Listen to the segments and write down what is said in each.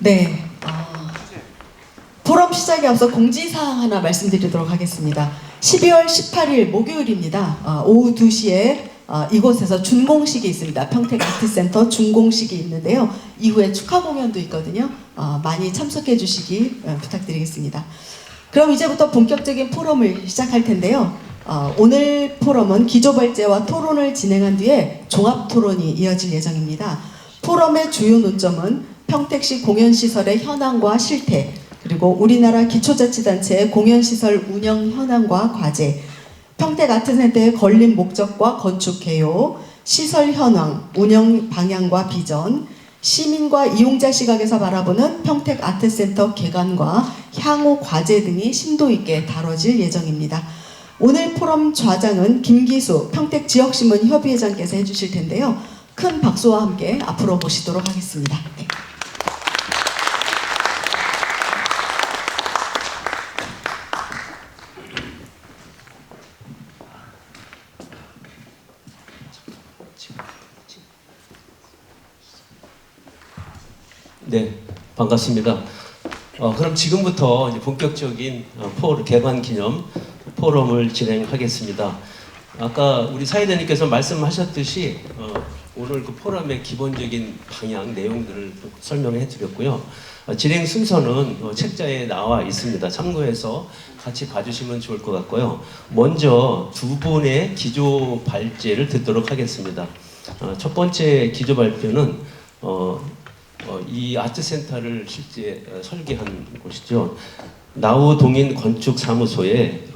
네, 포럼 시작에 앞서 공지사항 하나 말씀드리도록 하겠습니다. 12월 18일 목요일입니다. 오후 2시에 이곳에서 준공식이 있습니다. 평택아트센터 준공식이 있는데요. 이후에 축하 공연도 있거든요. 많이 참석해 주시기 부탁드리겠습니다. 그럼 이제부터 본격적인 포럼을 시작할 텐데요. 오늘 포럼은 기조발제와 토론을 진행한 뒤에 종합토론이 이어질 예정입니다. 포럼의 주요 논점은 평택시 공연시설의 현황과 실태, 그리고 우리나라 기초자치단체의 공연시설 운영 현황과 과제, 평택아트센터의 건립 목적과 건축 개요, 시설 현황, 운영 방향과 비전, 시민과 이용자 시각에서 바라보는 평택아트센터 개관과 향후 과제 등이 심도 있게 다뤄질 예정입니다. 오늘 포럼 좌장은 김기수 평택지역신문 협의회장께서 해주실 텐데요. 큰 박수와 함께 앞으로 모시도록 하겠습니다. 네. 네, 반갑습니다. 그럼 지금부터 이제 본격적인 개관 기념 포럼을 진행하겠습니다. 아까 우리 사회자님께서 말씀하셨듯이 오늘 그 포럼의 기본적인 방향 내용들을 설명해 드렸고요. 진행 순서는 책자에 나와 있습니다. 참고해서 같이 봐주시면 좋을 것 같고요. 먼저 두 분의 기조 발제를 듣도록 하겠습니다. 첫 번째 기조 발표는 이 아트센터를 실제 설계한 곳이죠. 나우동인 건축사무소의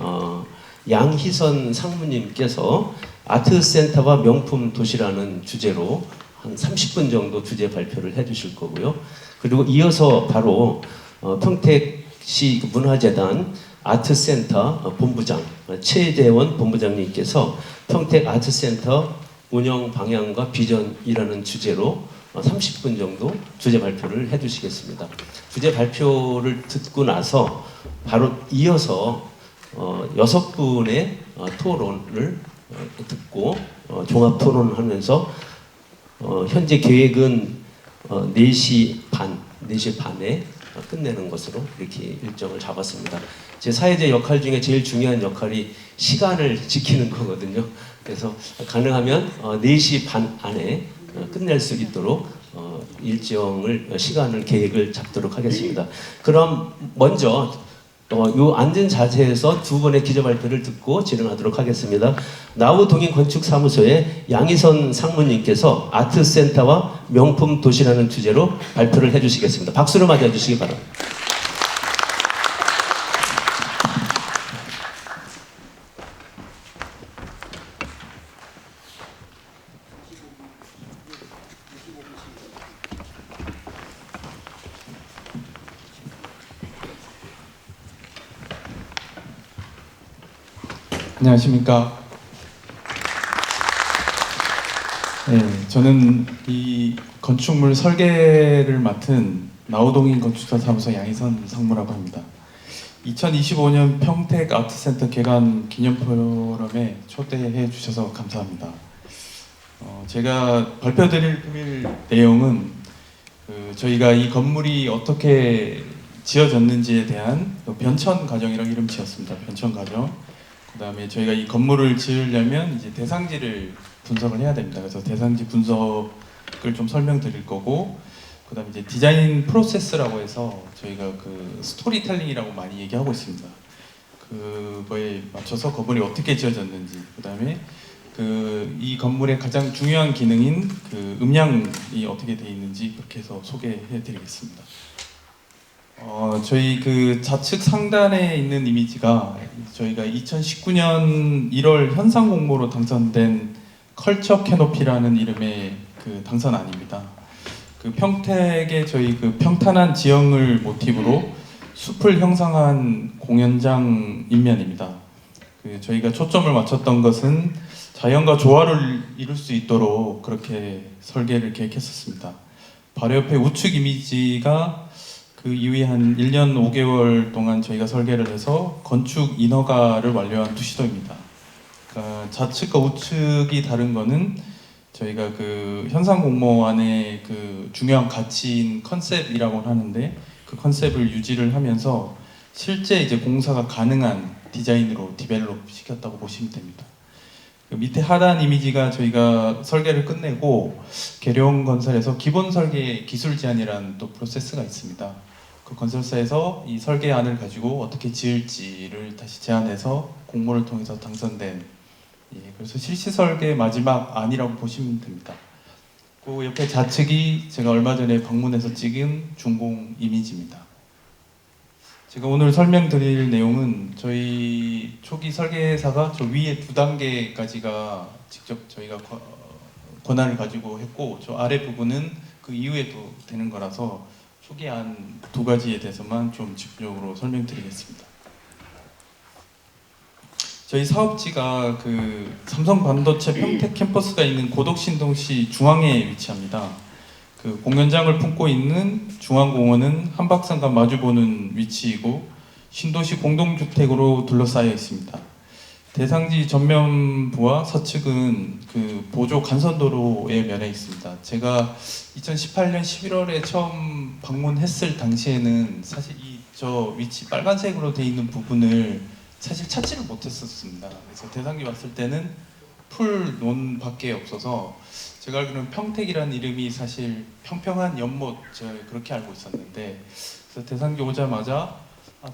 양희선 상무님께서 아트센터와 명품 도시라는 주제로 한 30분 정도 주제 발표를 해주실 거고요. 그리고 이어서 바로 평택시 문화재단 아트센터 본부장 최재원 본부장님께서 평택아트센터 운영 방향과 비전이라는 주제로 30분 정도 주제 발표를 해주시겠습니다. 주제 발표를 듣고 나서 바로 이어서 6분의 토론을 듣고 종합 토론을 하면서 현재 계획은 4시 반에 끝내는 것으로 이렇게 일정을 잡았습니다. 제 사회자 역할 중에 제일 중요한 역할이 시간을 지키는 거거든요. 그래서 가능하면 4시 반 안에 끝낼 수 있도록 시간을 계획을 잡도록 하겠습니다. 그럼 먼저 요 앉은 자세에서 두 분의 기조 발표를 듣고 진행하도록 하겠습니다. 나우동인 건축사무소의 양희선 상무님께서 아트센터와 명품 도시라는 주제로 발표를 해주시겠습니다. 박수로 맞아주시기 바랍니다. 안녕하십니까. 네, 저는 이 건축물 설계를 맡은 나우동인 건축사무소 양희선 상무라고 합니다. 2025년 평택 아트센터 개관 기념포럼에 초대해 주셔서 감사합니다. 제가 발표드릴 내용은 저희가 이 건물이 어떻게 지어졌는지에 대한 변천 과정이라고 이름 지었습니다. 변천 과정. 그 다음에 저희가 이 건물을 지으려면 이제 대상지를 분석을 해야 됩니다. 그래서 대상지 분석을 좀 설명드릴 거고, 그 다음에 이제 디자인 프로세스라고 해서 저희가 그 스토리텔링이라고 많이 얘기하고 있습니다. 그거에 맞춰서 건물이 어떻게 지어졌는지, 그 다음에 이 건물의 가장 중요한 기능인 음향이 어떻게 되어 있는지 그렇게 해서 소개해 드리겠습니다. 저희 좌측 상단에 있는 이미지가 저희가 2019년 1월 현상 공모로 당선된 컬처 캐노피라는 이름의 당선안입니다. 평택의 저희 평탄한 지형을 모티브로 숲을 형상한 공연장 인면입니다. 저희가 초점을 맞췄던 것은 자연과 조화를 이룰 수 있도록 그렇게 설계를 계획했었습니다. 바로 옆에 우측 이미지가 그 이후에 한 1년 5개월 동안 저희가 설계를 해서 건축 인허가를 완료한 투시도입니다. 그러니까 좌측과 우측이 다른 거는 저희가 그 현상 공모안의 그 중요한 가치인 컨셉이라고 하는데 그 컨셉을 유지를 하면서 실제 이제 공사가 가능한 디자인으로 디벨롭 시켰다고 보시면 됩니다. 그 밑에 하단 이미지가 저희가 설계를 끝내고 계룡건설에서 기본 설계 기술 제안이라는 또 프로세스가 있습니다. 그 건설사에서 이 설계안을 가지고 어떻게 지을지를 다시 제안해서 공모를 통해서 당선된, 그래서 실시 설계 마지막 안이라고 보시면 됩니다. 그 옆에 좌측이 제가 얼마 전에 방문해서 찍은 준공 이미지입니다. 제가 오늘 설명드릴 내용은 저희 초기 설계사가 저 위에 2단계까지가 직접 저희가 권한을 가지고 했고, 저 아래 부분은 그 이후에도 되는 거라서 초기 안 2가지에 대해서만 좀 집중적으로 설명드리겠습니다. 저희 사업지가 그 삼성 반도체 평택 캠퍼스가 있는 고덕신동시 중앙에 위치합니다. 그 공연장을 품고 있는 중앙공원은 한박산과 마주보는 위치이고 신도시 공동주택으로 둘러싸여 있습니다. 대상지 전면부와 서측은 그 보조 간선도로에 면해 있습니다. 제가 2018년 11월에 처음 방문했을 당시에는 사실 이 저 위치 빨간색으로 되어 있는 부분을 사실 찾지를 못했었습니다. 그래서 대상지 왔을 때는 풀 논밖에 없어서 제가 알기로는 평택이라는 이름이 사실 평평한 연못, 제가 그렇게 알고 있었는데, 그래서 대상지 오자마자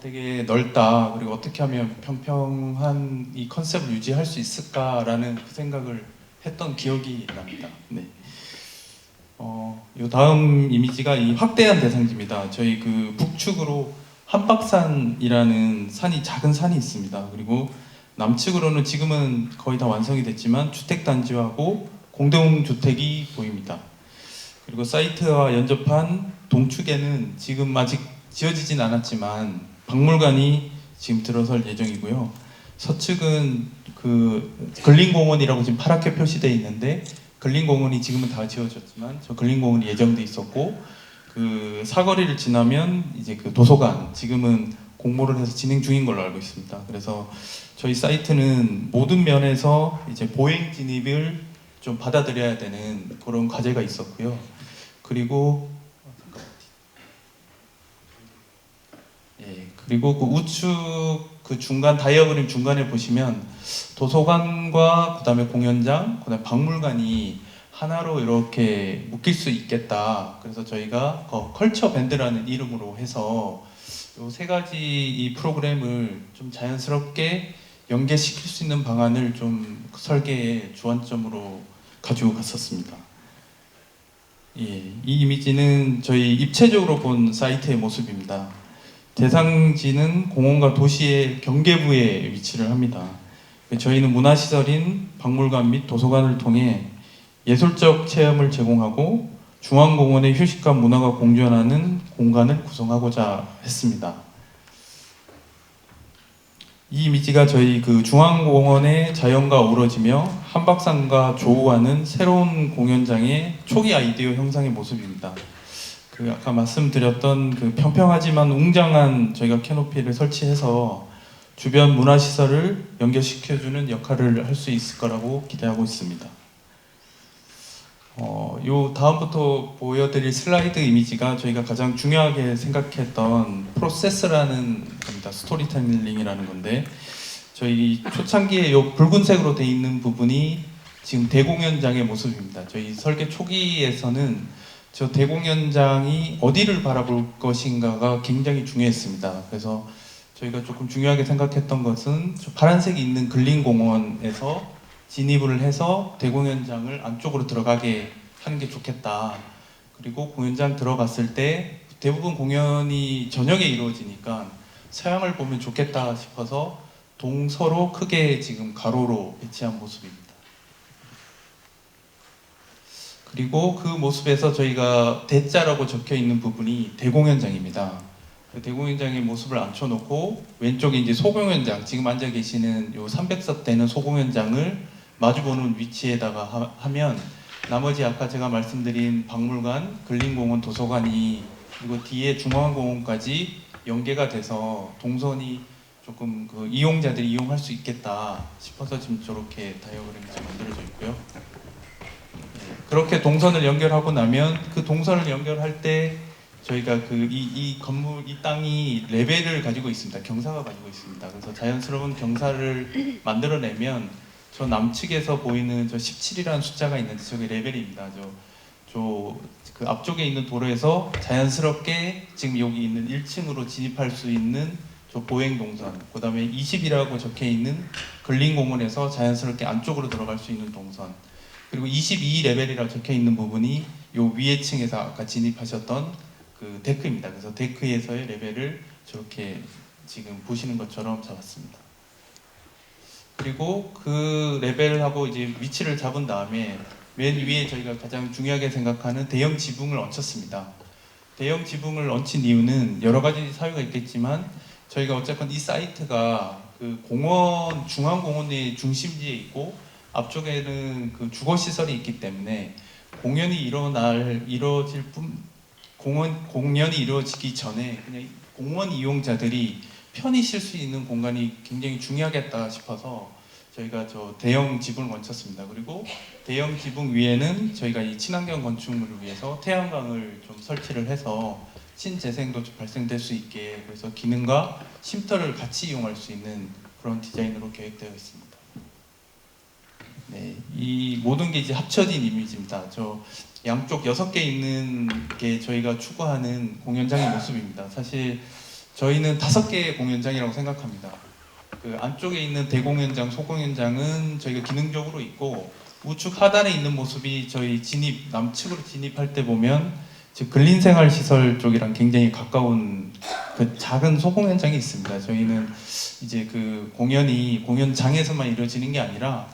되게 넓다, 그리고 어떻게 하면 평평한 이 컨셉을 유지할 수 있을까라는 그 생각을 했던 기억이 납니다. 네. 이 다음 이미지가 이 확대한 대상지입니다. 저희 그 북측으로 한박산이라는 작은 산이 있습니다. 그리고 남측으로는 지금은 거의 다 완성이 됐지만 주택단지하고 공동주택이 보입니다. 그리고 사이트와 연접한 동축에는 지금 아직 지어지진 않았지만 박물관이 지금 들어설 예정이고요. 서측은 그 근린공원이라고 지금 파랗게 표시되어 있는데, 근린공원이 지금은 다 지어졌지만 저 근린공원이 예정돼 있었고, 그 사거리를 지나면 이제 그 도서관, 지금은 공모를 해서 진행 중인 걸로 알고 있습니다. 그래서 저희 사이트는 모든 면에서 이제 보행 진입을 좀 받아들여야 되는 그런 과제가 있었고요. 그리고 그리고 그 우측 그 중간 다이어그램 중간에 보시면 도서관과 그다음에 공연장, 그다음에 박물관이 하나로 이렇게 묶일 수 있겠다. 그래서 저희가 컬처 밴드라는 이름으로 해서 이 3가지 이 프로그램을 좀 자연스럽게 연계시킬 수 있는 방안을 좀 설계의 주안점으로 가지고 갔었습니다. 이 이미지는 저희 입체적으로 본 사이트의 모습입니다. 대상지는 공원과 도시의 경계부에 위치를 합니다. 저희는 문화시설인 박물관 및 도서관을 통해 예술적 체험을 제공하고 중앙공원의 휴식과 문화가 공존하는 공간을 구성하고자 했습니다. 이 이미지가 저희 그 중앙공원의 자연과 어우러지며 한박산과 조우하는 새로운 공연장의 초기 아이디어 형상의 모습입니다. 그 아까 말씀드렸던 그 평평하지만 웅장한 저희가 캐노피를 설치해서 주변 문화시설을 연결시켜주는 역할을 할 수 있을 거라고 기대하고 있습니다. 요 다음부터 보여드릴 슬라이드 이미지가 저희가 가장 중요하게 생각했던 프로세스라는 겁니다. 스토리텔링이라는 건데, 저희 초창기에 요 붉은색으로 되어 있는 부분이 지금 대공연장의 모습입니다. 저희 설계 초기에서는 저 대공연장이 어디를 바라볼 것인가가 굉장히 중요했습니다. 그래서 저희가 조금 중요하게 생각했던 것은 저 파란색이 있는 근린공원에서 진입을 해서 대공연장을 안쪽으로 들어가게 하는 게 좋겠다. 그리고 공연장 들어갔을 때 대부분 공연이 저녁에 이루어지니까 서양을 보면 좋겠다 싶어서 동서로 크게 지금 가로로 배치한 모습입니다. 그리고 그 모습에서 저희가 대자라고 적혀 있는 부분이 대공연장입니다. 그 대공연장의 모습을 앉혀놓고 왼쪽에 이제 소공연장, 지금 앉아 계시는 요 300석 되는 소공연장을 마주보는 위치에다가 하면 나머지 아까 제가 말씀드린 박물관, 근린공원, 도서관이 그리고 뒤에 중앙공원까지 연계가 돼서 동선이 조금 그 이용자들이 이용할 수 있겠다 싶어서 지금 저렇게 다이어그램이 만들어져 있고요. 그렇게 동선을 연결하고 나면 그 동선을 연결할 때 저희가 이 건물, 이 땅이 레벨을 가지고 있습니다. 경사가 가지고 있습니다. 그래서 자연스러운 경사를 만들어내면 저 남측에서 보이는 저 17이라는 숫자가 있는데 저게 레벨입니다. 그 앞쪽에 있는 도로에서 자연스럽게 지금 여기 있는 1층으로 진입할 수 있는 저 보행 동선, 그 다음에 20이라고 적혀 있는 근린공원에서 자연스럽게 안쪽으로 들어갈 수 있는 동선, 그리고 22 레벨이라고 적혀 있는 부분이 요 위에 층에서 아까 진입하셨던 그 데크입니다. 그래서 데크에서의 레벨을 저렇게 지금 보시는 것처럼 잡았습니다. 그리고 그 레벨하고 이제 위치를 잡은 다음에 맨 위에 저희가 가장 중요하게 생각하는 대형 지붕을 얹혔습니다. 대형 지붕을 얹힌 이유는 여러 가지 사유가 있겠지만 저희가 어쨌건 이 사이트가 그 공원, 중앙공원의 중심지에 있고 앞쪽에는 그 주거 시설이 있기 때문에 공연이 이루어지기 전에 그냥 공원 이용자들이 편히 쉴 수 있는 공간이 굉장히 중요하겠다 싶어서 저희가 저 대형 지붕을 얹혔습니다. 그리고 대형 지붕 위에는 저희가 이 친환경 건축물을 위해서 태양광을 좀 설치를 해서 신재생도 좀 발생될 수 있게, 그래서 기능과 쉼터를 같이 이용할 수 있는 그런 디자인으로 계획되어 있습니다. 네, 이 모든 게 이제 합쳐진 이미지입니다. 저 양쪽 6개 있는 게 저희가 추구하는 공연장의 모습입니다. 사실 저희는 5개의 공연장이라고 생각합니다. 그 안쪽에 있는 대공연장, 소공연장은 저희가 기능적으로 있고, 우측 하단에 있는 모습이 저희 남측으로 진입할 때 보면 즉 근린생활시설 쪽이랑 굉장히 가까운 그 작은 소공연장이 있습니다. 저희는 이제 그 공연장에서만 이루어지는 게 아니라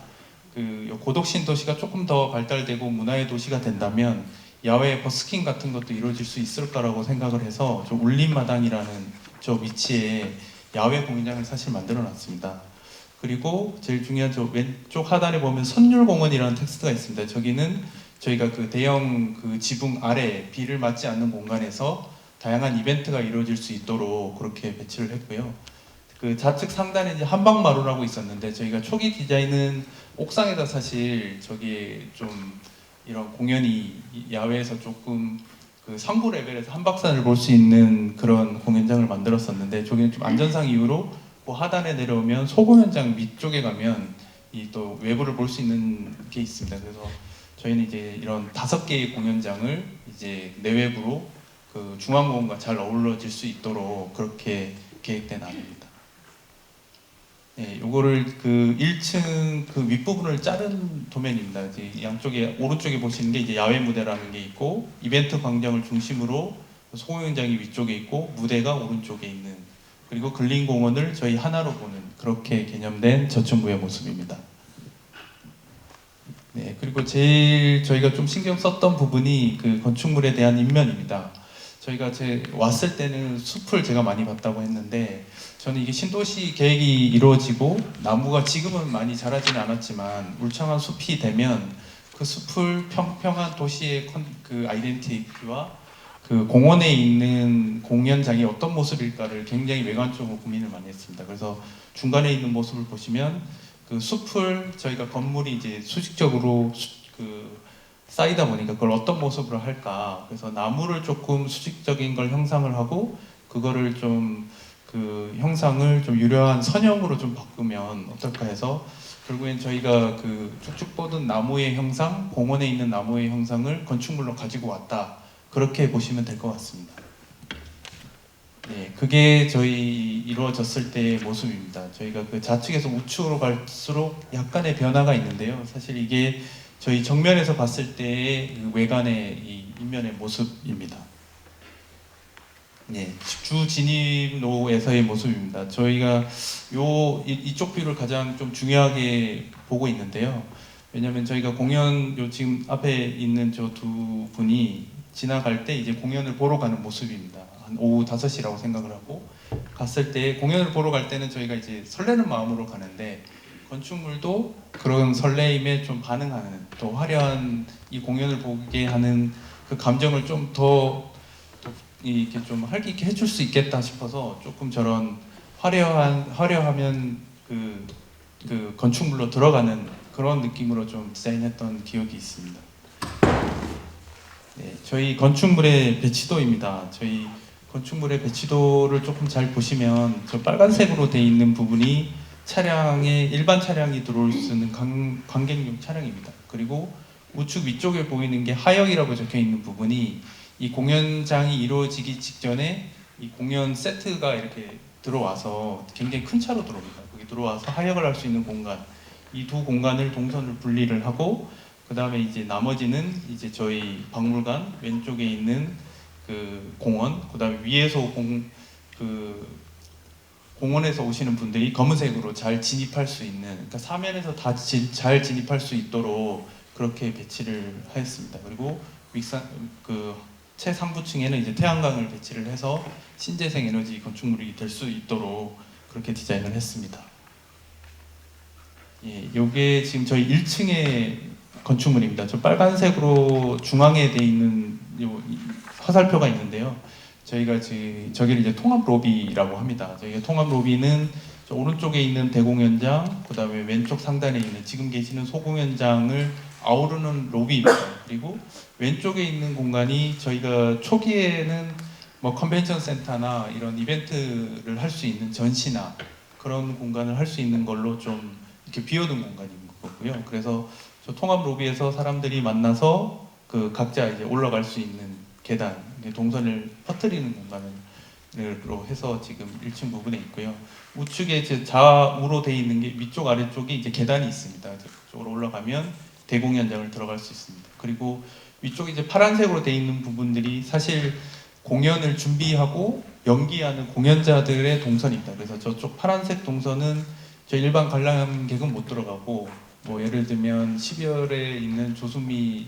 그 고덕신도시가 조금 더 발달되고 문화의 도시가 된다면 야외 버스킹 같은 것도 이루어질 수 있을까라고 생각을 해서 저 울림마당이라는 저 위치에 야외 공연장을 사실 만들어 놨습니다. 그리고 제일 중요한 저 왼쪽 하단에 보면 선율공원이라는 텍스트가 있습니다. 저기는 저희가 그 대형 그 지붕 아래 비를 맞지 않는 공간에서 다양한 이벤트가 이루어질 수 있도록 그렇게 배치를 했고요. 그 좌측 상단에 이제 한방마루라고 있었는데 저희가 초기 디자인은 옥상에다 사실 저기 좀 이런 공연이 야외에서 조금 그 상부 레벨에서 한박산을 볼 수 있는 그런 공연장을 만들었었는데 저기는 좀 안전상 이유로 그 하단에 내려오면 소공연장 밑쪽에 가면 이 또 외부를 볼 수 있는 게 있습니다. 그래서 저희는 이제 이런 5개의 공연장을 이제 내외부로 그 중앙공원과 잘 어우러질 수 있도록 그렇게 계획된 안입니다. 네, 요거를 그 1층 그 윗부분을 자른 도면입니다. 이제 양쪽에 오른쪽에 보시는 게 이제 야외 무대라는 게 있고 이벤트 광장을 중심으로 소공연장이 위쪽에 있고 무대가 오른쪽에 있는, 그리고 근린공원을 저희 하나로 보는 그렇게 개념된 저층부의 모습입니다. 네, 그리고 제일 저희가 좀 신경 썼던 부분이 그 건축물에 대한 인면입니다. 저희가 왔을 때는 숲을 제가 많이 봤다고 했는데 저는 이게 신도시 계획이 이루어지고 나무가 지금은 많이 자라지는 않았지만 울창한 숲이 되면 그 숲을 평평한 도시의 그 아이덴티티와 그 공원에 있는 공연장이 어떤 모습일까를 굉장히 외관적으로 고민을 많이 했습니다. 그래서 중간에 있는 모습을 보시면 그 숲을 저희가 건물이 이제 수직적으로 쌓이다 보니까 그걸 어떤 모습으로 할까, 그래서 나무를 조금 수직적인 걸 형상을 하고 그거를 좀 그 형상을 좀 유려한 선형으로 좀 바꾸면 어떨까 해서 결국엔 저희가 그 쭉쭉 뻗은 나무의 형상, 공원에 있는 나무의 형상을 건축물로 가지고 왔다, 그렇게 보시면 될 것 같습니다. 네, 그게 저희 이루어졌을 때의 모습입니다. 저희가 그 좌측에서 우측으로 갈수록 약간의 변화가 있는데요. 사실 이게 저희 정면에서 봤을 때의 그 외관의 이 인면의 모습입니다. 네, 주 진입로에서의 모습입니다. 저희가 이쪽 뷰를 가장 좀 중요하게 보고 있는데요. 왜냐하면 저희가 지금 앞에 있는 저 두 분이 지나갈 때 이제 공연을 보러 가는 모습입니다. 한 오후 5시라고 생각을 하고 갔을 때, 공연을 보러 갈 때는 저희가 이제 설레는 마음으로 가는데 건축물도 그런 설레임에 좀 반응하는, 또 화려한 이 공연을 보게 하는 그 감정을 좀 더 이렇게 좀 활기있게 해줄 수 있겠다 싶어서 조금 저런 화려하면 그 건축물로 들어가는 그런 느낌으로 좀 디자인했던 기억이 있습니다. 네, 저희 건축물의 배치도입니다. 저희 건축물의 배치도를 조금 잘 보시면 저 빨간색으로 되어 있는 부분이 차량에 일반 차량이 들어올 수 있는 관객용 차량입니다. 그리고 우측 위쪽에 보이는 게 하역이라고 적혀 있는 부분이 이 공연장이 이루어지기 직전에 이 공연 세트가 이렇게 들어와서 굉장히 큰 차로 들어옵니다. 거기 들어와서 하역을 할 수 있는 공간, 이 두 공간을 동선을 분리를 하고 그 다음에 이제 나머지는 이제 저희 박물관 왼쪽에 있는 그 공원, 그 다음에 위에서 공원에서 오시는 분들이 검은색으로 잘 진입할 수 있는, 그러니까 사면에서 다 잘 진입할 수 있도록 그렇게 배치를 하였습니다. 그리고 윗산 최상부층에는 이제 태양광을 배치를 해서 신재생 에너지 건축물이 될 수 있도록 그렇게 디자인을 했습니다. 예, 요게 지금 저희 1층의 건축물입니다. 저 빨간색으로 중앙에 돼 있는 요 화살표가 있는데요. 저희가 저기를 이제 통합 로비라고 합니다. 저희가 통합 로비는 저 오른쪽에 있는 대공연장, 그 다음에 왼쪽 상단에 있는 지금 계시는 소공연장을 아우르는 로비입니다. 그리고 왼쪽에 있는 공간이 저희가 초기에는 뭐 컨벤션 센터나 이런 이벤트를 할 수 있는 전시나 그런 공간을 할 수 있는 걸로 좀 이렇게 비워둔 공간인 거고요. 그래서 저 통합 로비에서 사람들이 만나서 그 각자 이제 올라갈 수 있는 계단, 동선을 퍼뜨리는 공간으로 해서 지금 1층 부분에 있고요. 우측에 이제 좌우로 돼 있는 게 위쪽 아래쪽에 이제 계단이 있습니다. 그쪽으로 올라가면 대공연장을 들어갈 수 있습니다. 그리고 위쪽에 이제 파란색으로 돼 있는 부분들이 사실 공연을 준비하고 연기하는 공연자들의 동선입니다. 그래서 저쪽 파란색 동선은 저 일반 관람객은 못 들어가고, 뭐 예를 들면 12월에 있는 조수미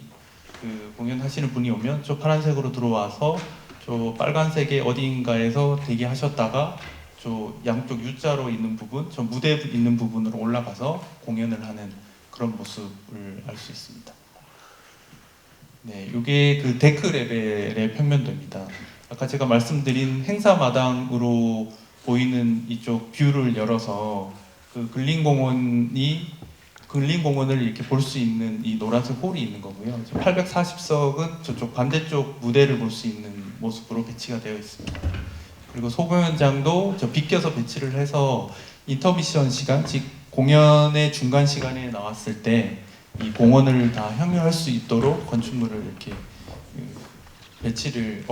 그 공연하시는 분이 오면 저 파란색으로 들어와서 저 빨간색의 어디인가에서 대기하셨다가 저 양쪽 U자로 있는 부분, 저 무대 있는 부분으로 올라가서 공연을 하는 그런 모습을 알 수 있습니다. 네, 이게 그 데크 레벨의 평면도입니다. 아까 제가 말씀드린 행사 마당으로 보이는 이쪽 뷰를 열어서 그 근린공원을 이렇게 볼 수 있는 이 노란색 홀이 있는 거고요. 840석은 저쪽 반대쪽 무대를 볼 수 있는 모습으로 배치가 되어 있습니다. 그리고 소공연장도 저 비껴서 배치를 해서 인터미션 시간, 즉 공연의 중간 시간에 나왔을 때 이 공원을 다 향유할 수 있도록 건축물을 이렇게 배치를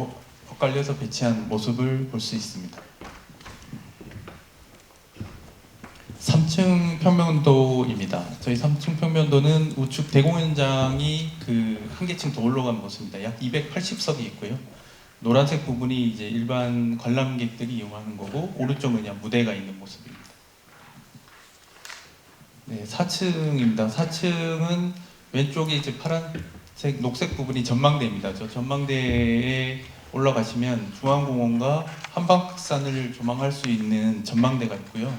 엇갈려서 배치한 모습을 볼 수 있습니다. 3층 평면도입니다. 저희 3층 평면도는 우측 대공연장이 그 한 개층 더 올라간 모습입니다. 약 280석이 있고요. 노란색 부분이 이제 일반 관람객들이 이용하는 거고, 오른쪽은 그냥 무대가 있는 모습입니다. 네, 4층입니다. 4층은 왼쪽에 이제 파란색, 녹색 부분이 전망대입니다. 저 전망대에 올라가시면 중앙공원과 한방산을 조망할 수 있는 전망대가 있고요.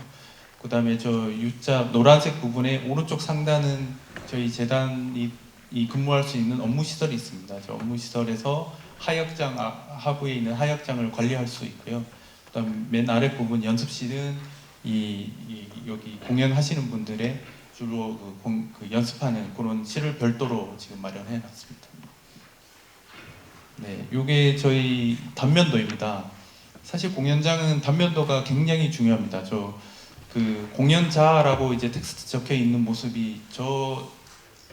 그 다음에 저 U자 노란색 부분의 오른쪽 상단은 저희 재단이 근무할 수 있는 업무시설이 있습니다. 저 업무시설에서 하역장 하부에 있는 하역장을 관리할 수 있고요. 그 다음 맨 아래 부분 연습실은 여기 공연하시는 분들의 주로 그 연습하는 그런 실을 별도로 지금 마련해 놨습니다. 네, 요게 저희 단면도입니다. 사실 공연장은 단면도가 굉장히 중요합니다. 그 공연자라고 이제 텍스트 적혀 있는 모습이 저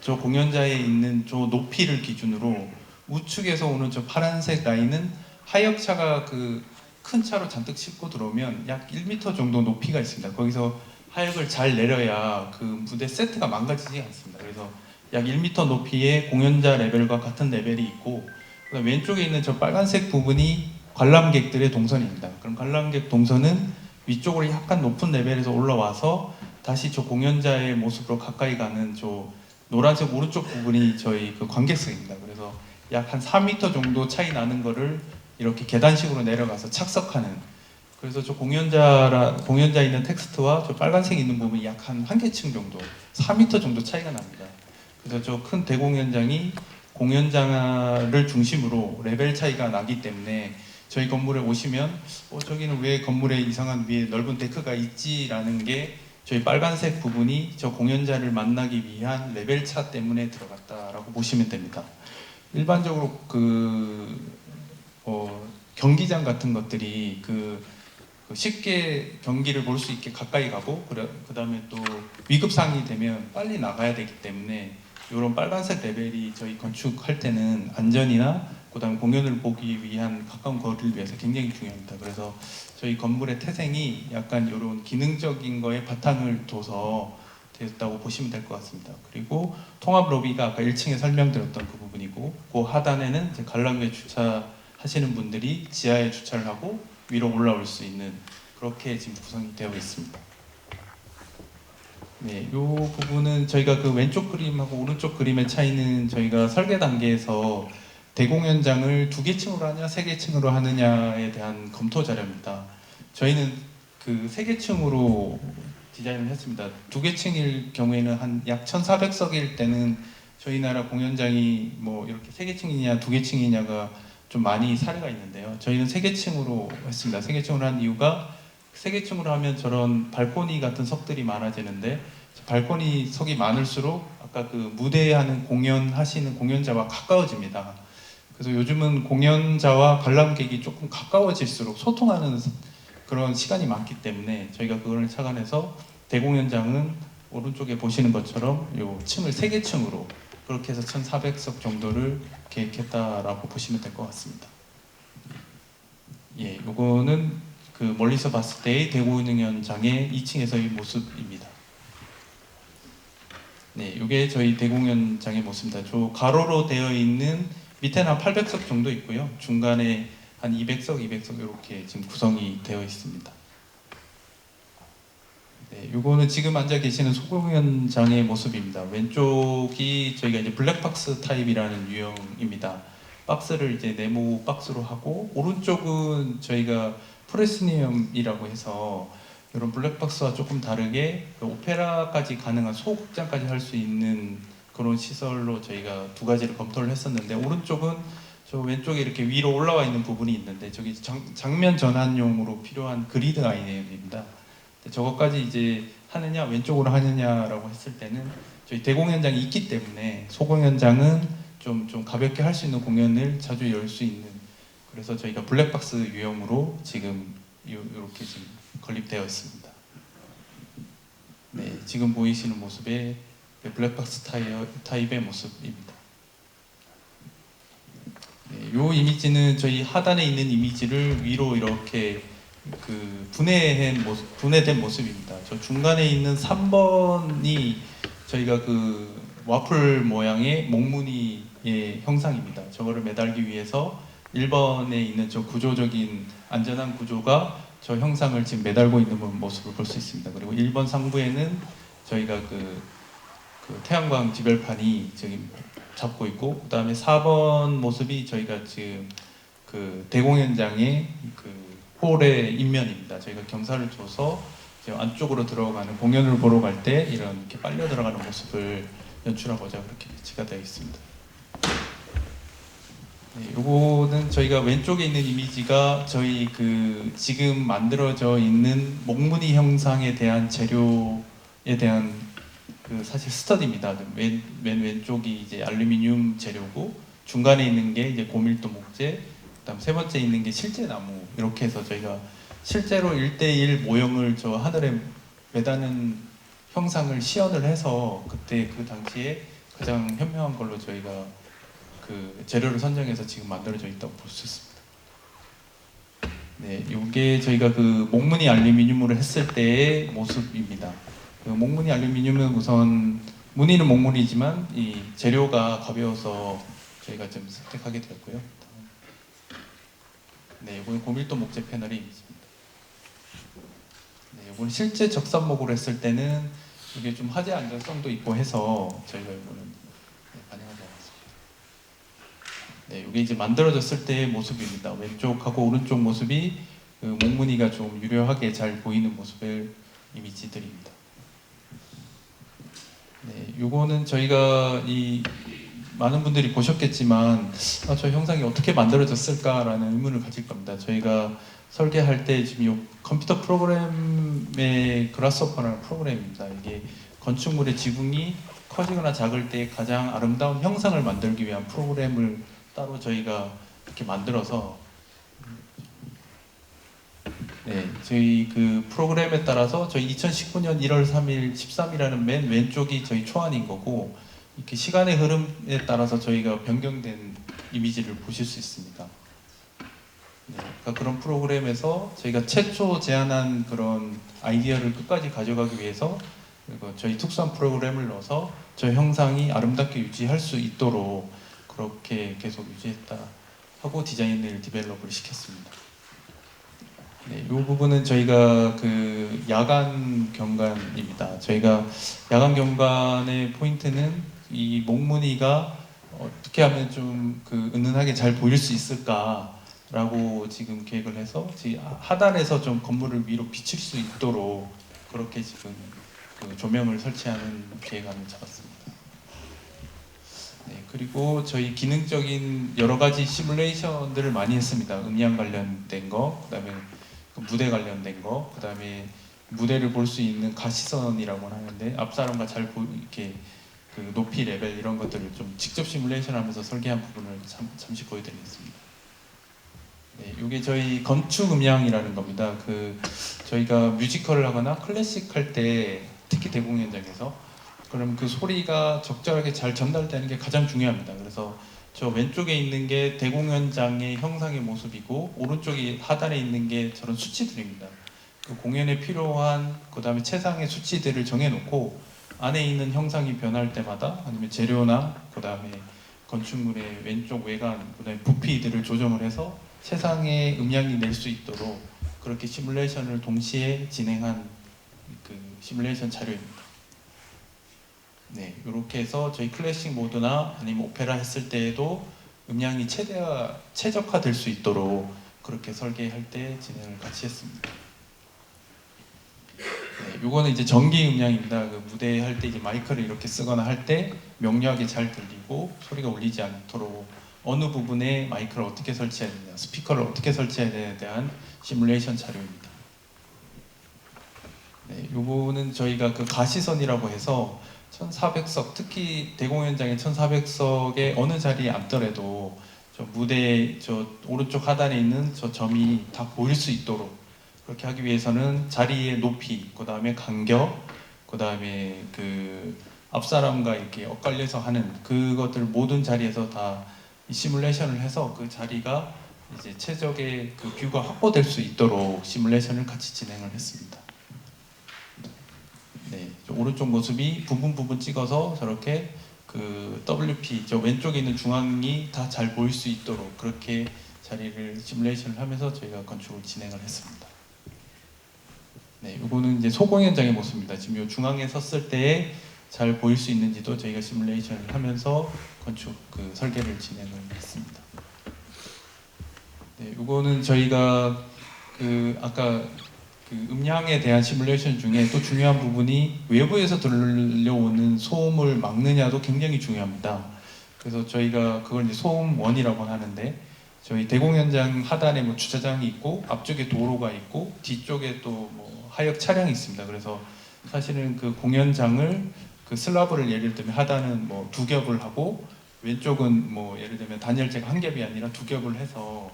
공연자에 있는 저 높이를 기준으로 우측에서 오는 저 파란색 라인은 하역차가 그 큰 차로 잔뜩 싣고 들어오면 약 1m 정도 높이가 있습니다. 거기서 하역을 잘 내려야 그 무대 세트가 망가지지 않습니다. 그래서 약 1m 높이의 공연자 레벨과 같은 레벨이 있고, 그다음 왼쪽에 있는 저 빨간색 부분이 관람객들의 동선입니다. 그럼 관람객 동선은 위쪽으로 약간 높은 레벨에서 올라와서 다시 저 공연자의 모습으로 가까이 가는 저 노란색 오른쪽 부분이 저희 그 관객석입니다. 그래서 약 한 4m 정도 차이 나는 거를 이렇게 계단식으로 내려가서 착석하는, 그래서 저 공연자 있는 텍스트와 저 빨간색 있는 부분이 약 한 개층 정도, 4m 정도 차이가 납니다. 그래서 저 큰 대공연장이 공연장을 중심으로 레벨 차이가 나기 때문에 저희 건물에 오시면 저기는 왜 건물에 이상한 위에 넓은 데크가 있지라는 게 저희 빨간색 부분이 저 공연자를 만나기 위한 레벨 차 때문에 들어갔다라고 보시면 됩니다. 일반적으로 경기장 같은 것들이 쉽게 경기를 볼 수 있게 가까이 가고 그다음에 또 위급 상황이 되면 빨리 나가야 되기 때문에 이런 빨간색 레벨이 저희 건축할 때는 안전이나 그다음에 공연을 보기 위한 가까운 거리를 위해서 굉장히 중요합니다. 그래서 저희 건물의 태생이 약간 이런 기능적인 거에 바탕을 둬서 되었다고 보시면 될 것 같습니다. 그리고 통합 로비가 아까 1층에 설명드렸던 그 부분이고 그 하단에는 이제 관람객 주차하시는 분들이 지하에 주차를 하고 위로 올라올 수 있는 그렇게 지금 구성이 되어 있습니다. 네, 이 부분은 저희가 그 왼쪽 그림하고 오른쪽 그림의 차이는 저희가 설계 단계에서 대공연장을 2개 층으로 하냐 3개 층으로 하느냐에 대한 검토 자료입니다. 저희는 그 3개 층으로 디자인을 했습니다. 2개 층일 경우에는 한 약 1,400석일 때는 저희 나라 공연장이 뭐 이렇게 3개 층이냐 2개 층이냐가 좀 많이 사례가 있는데요. 저희는 3개 층으로 했습니다. 3개 층으로 한 이유가 3개 층으로 하면 저런 발코니 같은 석들이 많아지는데 발코니 석이 많을수록 아까 그 무대하는 공연하시는 공연자와 가까워집니다. 그래서 요즘은 공연자와 관람객이 조금 가까워질수록 소통하는 그런 시간이 많기 때문에 저희가 그걸 착안해서 대공연장은 오른쪽에 보시는 것처럼 요 층을 3개 층으로 그렇게 해서 1,400석 정도를 계획했다라고 보시면 될 것 같습니다. 예, 요거는 그 멀리서 봤을 때의 대공연장의 2층에서의 모습입니다. 네, 이게 저희 대공연장의 모습입니다. 저 가로로 되어 있는 밑에는 한 800석 정도 있고요. 중간에 한 200석, 200석 이렇게 지금 구성이 되어 있습니다. 네, 요거는 지금 앉아 계시는 소공연장의 모습입니다. 왼쪽이 저희가 이제 블랙박스 타입이라는 유형입니다. 박스를 이제 네모 박스로 하고 오른쪽은 저희가 프레스니엄이라고 해서 이런 블랙박스와 조금 다르게 오페라까지 가능한 소극장까지 할 수 있는 그런 시설로 저희가 2가지를 검토를 했었는데 오른쪽은 저 왼쪽에 이렇게 위로 올라와 있는 부분이 있는데 저기 장면 전환용으로 필요한 그리드 아이엠입니다. 저것까지 이제 하느냐 왼쪽으로 하느냐라고 했을 때는 저희 대공연장이 있기 때문에 소공연장은 좀 가볍게 할 수 있는 공연을 자주 열 수 있는 그래서 저희가 블랙박스 유형으로 지금 이렇게 지금 건립되어 있습니다. 네, 지금 보이시는 모습의 블랙박스 타입의 모습입니다. 네, 이 이미지는 저희 하단에 있는 이미지를 위로 이렇게 분해된 모습입니다. 저 중간에 있는 3번이 저희가 그 와플 모양의 몽무니의 형상입니다. 저거를 매달기 위해서 1번에 있는 저 구조적인 안전한 구조가 저 형상을 지금 매달고 있는 모습을 볼 수 있습니다. 그리고 1번 상부에는 저희가 그 태양광 지별판이 지금 잡고 있고 그 다음에 4번 모습이 저희가 지금 그 대공연장의 그 홀의 인면입니다. 저희가 경사를 줘서 안쪽으로 들어가는 공연을 보러 갈 때 이렇게 빨려 들어가는 모습을 연출하고자 그렇게 배치가 되어 있습니다. 네, 요거는 저희가 왼쪽에 있는 이미지가 저희 그 지금 만들어져 있는 목무늬 형상에 대한 재료에 대한 그 사실 스터디입니다. 맨 왼쪽이 이제 알루미늄 재료고 중간에 있는 게 이제 고밀도 목재, 그다음 세 번째 있는 게 실제 나무 이렇게 해서 저희가 실제로 1:1 모형을 저 하늘에 매다는 형상을 시연을 해서 그때 그 당시에 가장 현명한 걸로 저희가 그 재료를 선정해서 지금 만들어져 있다고 볼 수 있습니다. 네, 이게 저희가 그 목무늬 알루미늄으로 했을 때의 모습입니다. 그 목무늬 알루미늄은 우선 무늬는 목무늬지만 이 재료가 가벼워서 저희가 좀 선택하게 되었고요. 네, 이건 고밀도 목재 패널의 이미지입니다. 네, 이건 실제 적산목으로 했을 때는 이게 좀 화재 안전성도 있고 해서 저희가 이거는 반영하지 않았습니다. 네, 이게 이제 만들어졌을 때의 모습입니다. 왼쪽하고 오른쪽 모습이 그 목무늬가 좀 유려하게 잘 보이는 모습의 이미지들입니다. 네, 요거는 저희가 이 많은 분들이 보셨겠지만 저 형상이 어떻게 만들어졌을까라는 의문을 가질 겁니다. 저희가 설계할 때 지금 이 컴퓨터 프로그램의 그라스호퍼라는 프로그램입니다. 이게 건축물의 지붕이 커지거나 작을 때 가장 아름다운 형상을 만들기 위한 프로그램을 따로 저희가 이렇게 만들어서 네, 저희 그 프로그램에 따라서 저희 2019년 1월 3일 13이라는 맨 왼쪽이 저희 초안인 거고 이렇게 시간의 흐름에 따라서 저희가 변경된 이미지를 보실 수 있습니다. 네, 그러니까 그런 프로그램에서 저희가 최초 제안한 그런 아이디어를 끝까지 가져가기 위해서 그리고 저희 특수한 프로그램을 넣어서 저희 형상이 아름답게 유지할 수 있도록 그렇게 계속 유지했다 하고 디자인을 디벨롭을 시켰습니다. 네, 이 부분은 저희가 그 야간 경관입니다. 저희가 야간 경관의 포인트는 이 목무늬가 어떻게 하면 좀 그 은은하게 잘 보일 수 있을까라고 지금 계획을 해서 하단에서 좀 건물을 위로 비칠 수 있도록 그렇게 지금 그 조명을 설치하는 계획안을 잡았습니다. 네, 그리고 저희 기능적인 여러 가지 시뮬레이션들을 많이 했습니다. 음향 관련된 거, 그다음에 무대 관련된 거, 그다음에 무대를 볼 수 있는 가시선이라고 하는데 앞사람과 이렇게 그 높이 레벨 이런 것들을 좀 직접 시뮬레이션하면서 설계한 부분을 잠시 보여드리겠습니다. 네, 이게 저희 건축 음향이라는 겁니다. 그 저희가 뮤지컬을 하거나 클래식 할 때 특히 대공연장에서 그럼 그 소리가 적절하게 잘 전달되는 게 가장 중요합니다. 그래서 저 왼쪽에 있는 게 대공연장의 형상의 모습이고 오른쪽이 하단에 있는 게 저런 수치들입니다. 그 공연에 필요한 그다음에 최상의 수치들을 정해놓고 안에 있는 형상이 변할 때마다 아니면 재료나 그다음에 건축물의 왼쪽 외관 그다음에 부피들을 조정을 해서 최상의 음향이 낼 수 있도록 그렇게 시뮬레이션을 동시에 진행한 그 시뮬레이션 자료입니다. 네, 이렇게 해서 저희 클래식 모드나 아니면 오페라 했을 때에도 음향이 최적화될 수 있도록 그렇게 설계할 때 진행을 같이 했습니다. 네, 요거는 이제 전기 음향입니다. 그 무대 할 때 이제 마이크를 이렇게 쓰거나 할 때 명료하게 잘 들리고 소리가 울리지 않도록 어느 부분에 마이크를 어떻게 설치해야 되냐, 스피커를 어떻게 설치해야 되냐에 대한 시뮬레이션 자료입니다. 네, 요거는 저희가 그 가시선이라고 해서 1400석, 특히 대공연장의 1400석의 어느 자리에 앉더라도 저 무대 저 오른쪽 하단에 있는 저 점이 다 보일 수 있도록 그렇게 하기 위해서는 자리의 높이, 그 다음에 간격, 그 다음에 그 앞사람과 이렇게 엇갈려서 하는 그것들 모든 자리에서 다 이 시뮬레이션을 해서 그 자리가 이제 최적의 그 뷰가 확보될 수 있도록 시뮬레이션을 같이 진행을 했습니다. 네, 오른쪽 모습이 부분 찍어서 저렇게 그 WP 저 왼쪽에 있는 중앙이 다 잘 보일 수 있도록 그렇게 자리를 시뮬레이션을 하면서 저희가 건축을 진행을 했습니다. 네, 이거는 이제 소공연장의 모습입니다. 지금 이 중앙에 섰을 때 잘 보일 수 있는지도 저희가 시뮬레이션을 하면서 건축 그 설계를 진행을 했습니다. 네, 이거는 저희가 그 아까 그 음향에 대한 시뮬레이션 중에 또 중요한 부분이 외부에서 들려오는 소음을 막느냐도 굉장히 중요합니다. 그래서 저희가 그걸 이제 소음원이라고 하는데 저희 대공연장 하단에 뭐 주차장이 있고 앞쪽에 도로가 있고 뒤쪽에 또 뭐 하역 차량이 있습니다. 그래서 사실은 그 공연장을 그 슬라브를 예를 들면 하단은 뭐 2겹을 하고 왼쪽은 뭐 예를 들면 단열재가 1겹이 아니라 2겹을 해서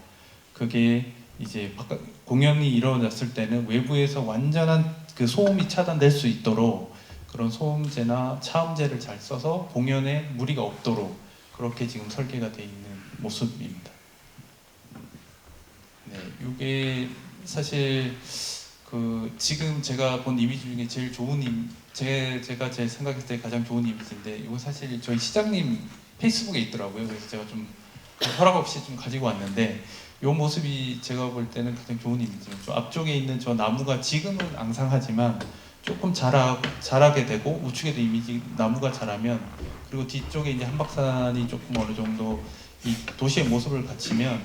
그게 이제 공연이 이루어졌을 때는 외부에서 완전한 그 소음이 차단될 수 있도록 그런 소음제나 차음제를 잘 써서 공연에 무리가 없도록 그렇게 지금 설계가 되어 있는 모습입니다. 네, 이게 사실 그 지금 제가 본 이미지 중에 제일 좋은 제가 제 생각했을 때 가장 좋은 이미지인데 이거 사실 저희 시장님 페이스북에 있더라고요. 그래서 제가 좀 허락 없이 좀 가지고 왔는데 이 모습이 제가 볼 때는 가장 좋은 이미지예요. 저 앞쪽에 있는 저 나무가 지금은 앙상하지만 조금 자라게 되고 우측에도 이미지 나무가 자라면 그리고 뒤쪽에 이제 한박산이 조금 어느 정도 이 도시의 모습을 갖추면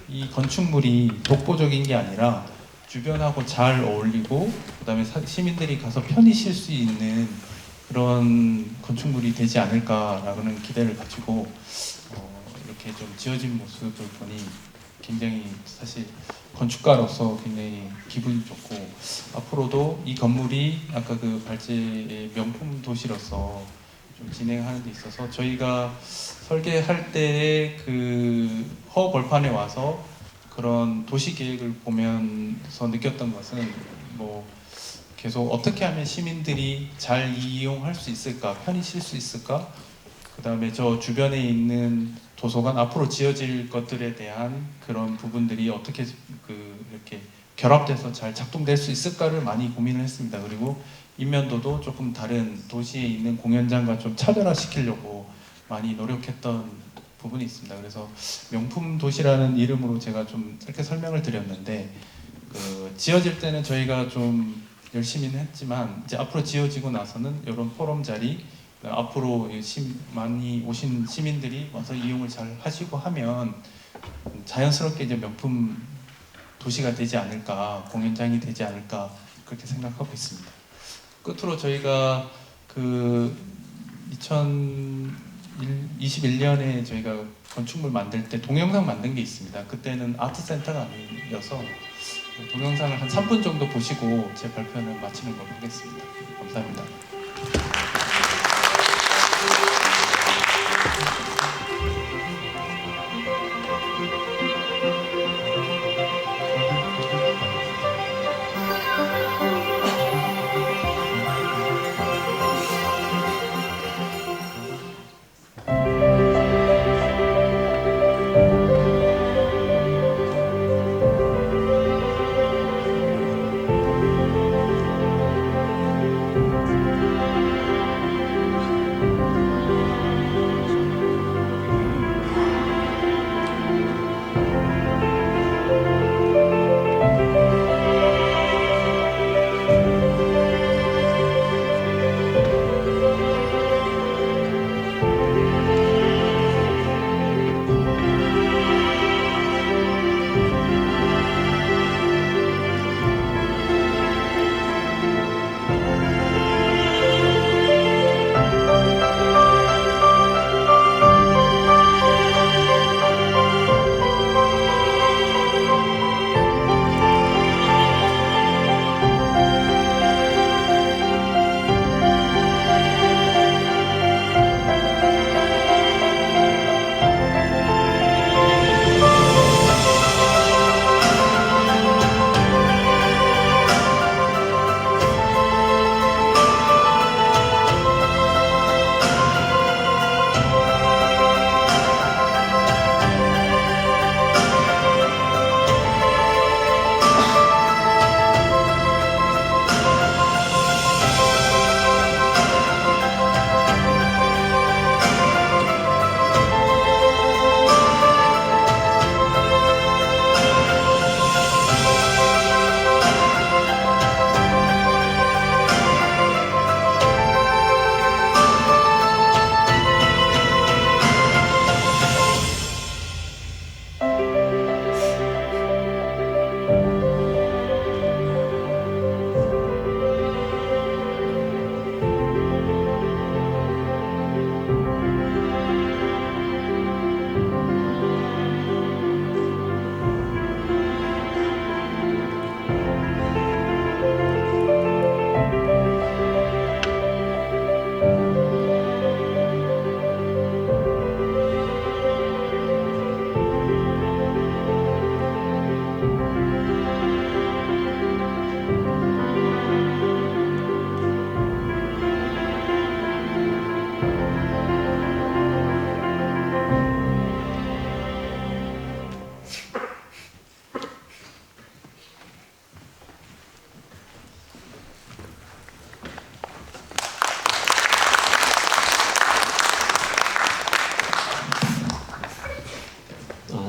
이 건축물이 독보적인 게 아니라 주변하고 잘 어울리고 그다음에 시민들이 가서 편히 쉴 수 있는 그런 건축물이 되지 않을까라는 기대를 가지고 이렇게 좀 지어진 모습을 보니 굉장히 사실 건축가로서 굉장히 기분이 좋고 앞으로도 이 건물이 아까 그 발제의 명품 도시로서 좀 좀 진행하는 데 있어서 저희가 설계할 때 그 허 벌판에 와서 그런 도시 계획을 보면서 느꼈던 것은 뭐 계속 어떻게 하면 시민들이 잘 이용할 수 있을까, 편히 쉴 수 있을까, 그 다음에 저 주변에 있는 도서관 앞으로 지어질 것들에 대한 그런 부분들이 어떻게 이렇게 결합돼서 잘 작동될 수 있을까를 많이 고민을 했습니다. 그리고 인면도도 조금 다른 도시에 있는 공연장과 좀 차별화시키려고 많이 노력했던 부분이 있습니다. 그래서 명품 도시라는 이름으로 제가 좀 이렇게 설명을 드렸는데 지어질 때는 저희가 좀 열심히는 했지만 이제 앞으로 지어지고 나서는 이런 포럼 자리 앞으로 많이 오신 시민들이 와서 이용을 잘 하시고 하면 자연스럽게 이제 명품 도시가 되지 않을까, 공연장이 되지 않을까 그렇게 생각하고 있습니다. 끝으로 저희가 그 2021년에 저희가 건축물 만들 때 동영상 만든 게 있습니다. 그때는 아트센터가 아니어서 동영상을 한 3분 정도 보시고 제 발표는 마치는 걸로 하겠습니다. 감사합니다.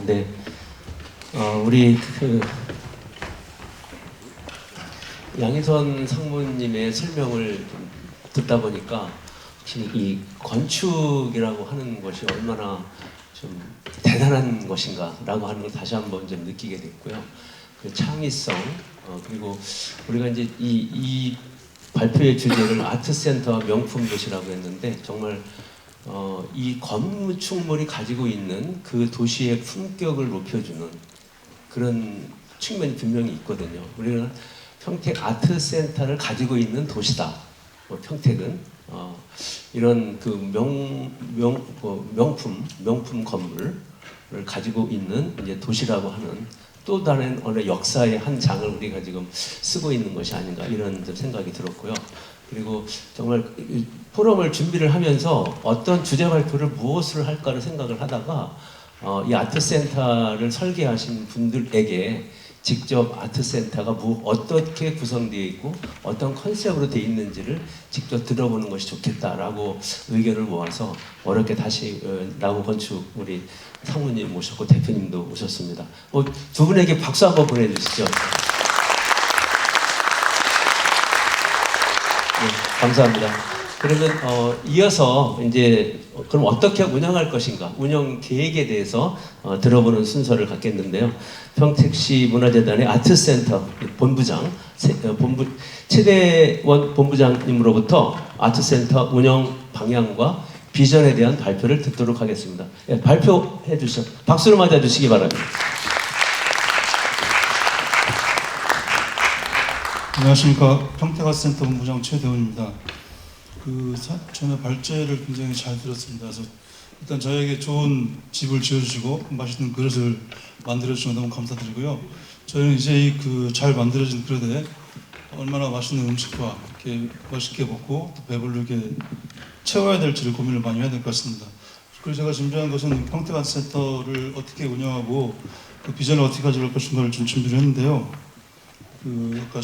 네. 우리 양희선 상무님의 설명을 좀 듣다 보니까 혹시 이 건축이라고 하는 것이 얼마나 좀 대단한 것인가라고 하는 걸 다시 한번 좀 느끼게 됐고요. 그 창의성 그리고 우리가 이제 이 발표의 주제를 아트센터 명품 도시라고 했는데 정말 이 건축물이 가지고 있는 그 도시의 품격을 높여주는 그런 측면이 분명히 있거든요. 우리는 평택 아트센터를 가지고 있는 도시다. 평택은 이런 그 명품 건물을 가지고 있는 이제 도시라고 하는 또 다른 어느 역사의 한 장을 우리가 지금 쓰고 있는 것이 아닌가 이런 좀 생각이 들었고요. 그리고 정말 이 포럼을 준비를 하면서 어떤 주제 발표를 무엇을 할까를 생각을 하다가 이 아트센터를 설계하신 분들에게 직접 아트센터가 어떻게 구성되어 있고 어떤 컨셉으로 되어 있는지를 직접 들어보는 것이 좋겠다라고 의견을 모아서 어렵게 다시 나우 건축 우리 상무님 모셨고 대표님도 오셨습니다. 두 분에게 박수 한번 보내주시죠. 네, 감사합니다. 그러면 이어서 이제 그럼 어떻게 운영할 것인가 운영 계획에 대해서 들어보는 순서를 갖겠는데요. 평택시 문화재단의 아트센터 본부장 최대원 본부장님으로부터 아트센터 운영 방향과 비전에 대한 발표를 듣도록 하겠습니다. 예, 발표해 주시죠. 박수로 맞아 주시기 바랍니다. 안녕하십니까. 평택아트센터 본부장 최대원입니다. 전에 발제를 굉장히 잘 들었습니다. 그래서 일단 저에게 좋은 집을 지어주시고 맛있는 그릇을 만들어주시면 너무 감사드리고요. 저희는 이제 잘 만들어진 그릇에 얼마나 맛있는 음식과 이렇게 멋있게 먹고 또 배부르게 채워야 될지를 고민을 많이 해야 될 것 같습니다. 그래서 제가 준비한 것은 평택아트센터를 어떻게 운영하고 그 비전을 어떻게 가져갈 것인가를 좀 준비를 했는데요. 아까